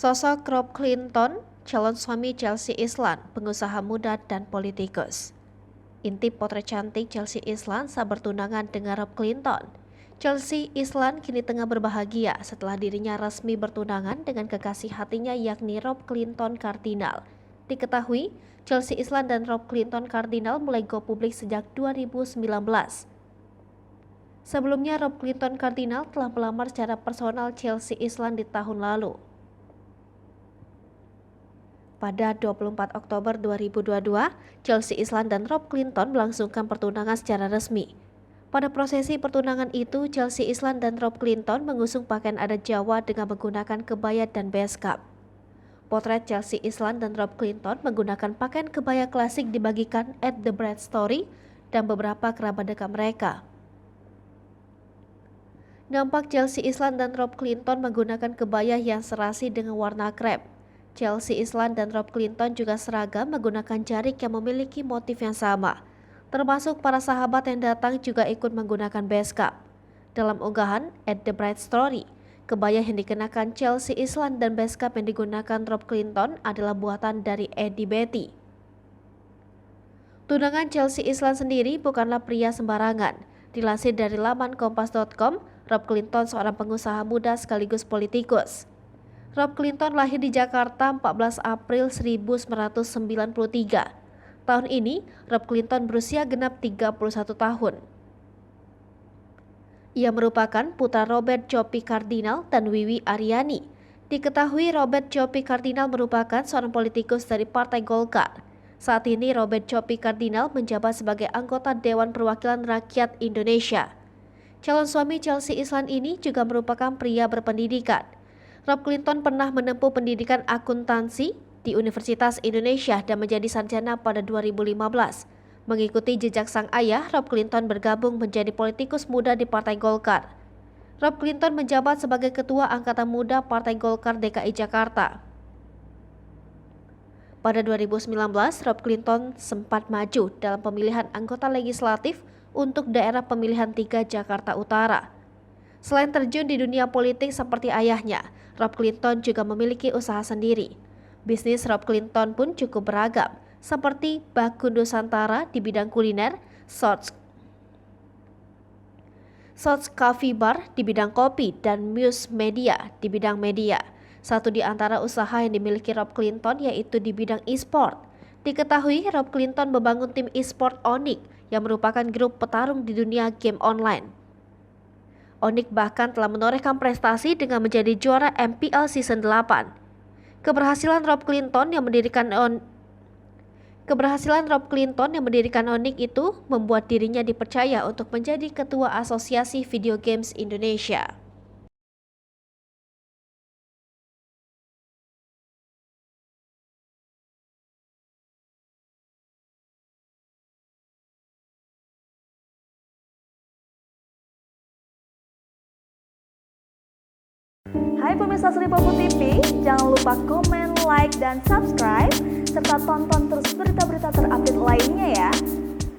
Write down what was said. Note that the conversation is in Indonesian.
Sosok Rob Clinton, calon suami Chelsea Islan, pengusaha muda dan politikus. Intip potret cantik Chelsea Islan saat bertunangan dengan Rob Clinton. Chelsea Islan kini tengah berbahagia setelah dirinya resmi bertunangan dengan kekasih hatinya yakni Rob Clinton Kardinal. Diketahui, Chelsea Islan dan Rob Clinton Kardinal mulai go publik sejak 2019. Sebelumnya, Rob Clinton Kardinal telah melamar secara personal Chelsea Islan di tahun lalu. Pada 24 Oktober 2022, Chelsea Islan dan Rob Clinton melangsungkan pertunangan secara resmi. Pada prosesi pertunangan itu, Chelsea Islan dan Rob Clinton mengusung pakaian adat Jawa dengan menggunakan kebaya dan beskap. Potret Chelsea Islan dan Rob Clinton menggunakan pakaian kebaya klasik dibagikan at The Bride Story dan beberapa kerabat dekat mereka. Nampak Chelsea Islan dan Rob Clinton menggunakan kebaya yang serasi dengan warna krem. Chelsea Islan dan Rob Clinton juga seragam menggunakan jarik yang memiliki motif yang sama. Termasuk para sahabat yang datang juga ikut menggunakan beskap. Dalam unggahan at The Bride Story, kebaya yang dikenakan Chelsea Islan dan beskap yang digunakan Rob Clinton adalah buatan dari Eddie Betty. Tunangan Chelsea Islan sendiri bukanlah pria sembarangan. Dilansir dari laman kompas.com, Rob Clinton seorang pengusaha muda sekaligus politikus. Rob Clinton lahir di Jakarta 14 April 1993. Tahun ini, Rob Clinton berusia genap 31 tahun. Ia merupakan putra Robert Choppy Kardinal dan Wiwi Aryani. Diketahui Robert Choppy Kardinal merupakan seorang politikus dari Partai Golkar. Saat ini Robert Choppy Kardinal menjabat sebagai anggota Dewan Perwakilan Rakyat Indonesia. Calon suami Chelsea Islan ini juga merupakan pria berpendidikan. Rob Clinton pernah menempuh pendidikan akuntansi di Universitas Indonesia dan menjadi sarjana pada 2015. Mengikuti jejak sang ayah, Rob Clinton bergabung menjadi politikus muda di Partai Golkar. Rob Clinton menjabat sebagai Ketua Angkatan Muda Partai Golkar DKI Jakarta. Pada 2019, Rob Clinton sempat maju dalam pemilihan anggota legislatif untuk daerah pemilihan 3 Jakarta Utara. Selain terjun di dunia politik seperti ayahnya, Rob Clinton juga memiliki usaha sendiri. Bisnis Rob Clinton pun cukup beragam, seperti Baku Nusantara di bidang kuliner, Shots Coffee Bar di bidang kopi, dan Muse Media di bidang media. Satu di antara usaha yang dimiliki Rob Clinton yaitu di bidang e-sport. Diketahui Rob Clinton membangun tim e-sport Onyx yang merupakan grup petarung di dunia game online. Onyx bahkan telah menorehkan prestasi dengan menjadi juara MPL Season 8. Keberhasilan Rob Clinton yang mendirikan Onyx itu membuat dirinya dipercaya untuk menjadi Ketua Asosiasi Video Games Indonesia. Hai pemirsa Sri Popo TV, jangan lupa komen, like, dan subscribe, serta tonton terus berita-berita terupdate lainnya ya.